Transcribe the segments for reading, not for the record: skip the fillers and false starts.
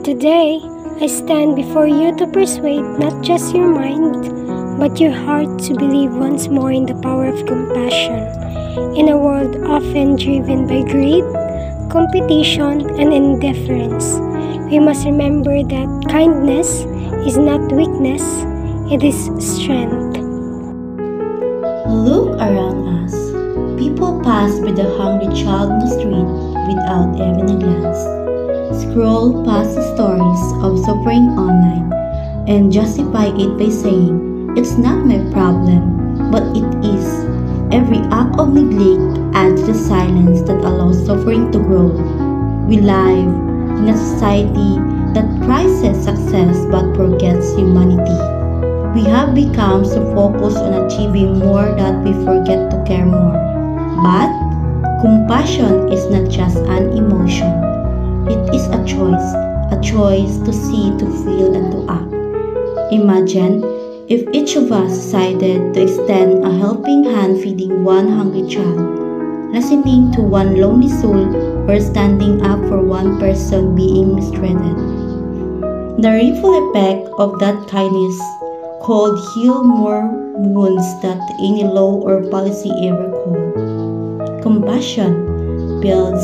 Today, I stand before you to persuade not just your mind, but your heart to believe once more in the power of compassion. In a world often driven by greed, competition, and indifference, we must remember that kindness is not weakness, it is strength. Look around us. People pass by the hungry child in the street without even a glance. Scroll past the stories of suffering online and justify it by saying, "It's not my problem," but it is. Every act of neglect adds to the silence that allows suffering to grow. We live in a society that prizes success but forgets humanity. We have become so focused on achieving more that we forget to care more. But compassion is not just an emotion. It is a choice to see, to feel, and to act. Imagine if each of us decided to extend a helping hand feeding one hungry child, listening to one lonely soul, or standing up for one person being mistreated. The ripple effect of that kindness could heal more wounds than any law or policy ever could. Compassion builds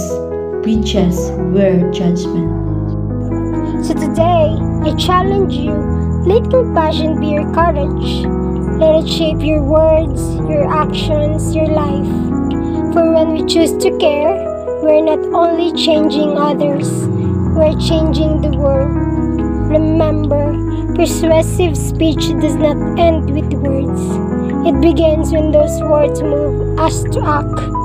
bridges where judgment. So today, I challenge you, let compassion be your courage. Let it shape your words, your actions, your life. For when we choose to care, we're not only changing others, we're changing the world. Remember, persuasive speech does not end with words. It begins when those words move us to act.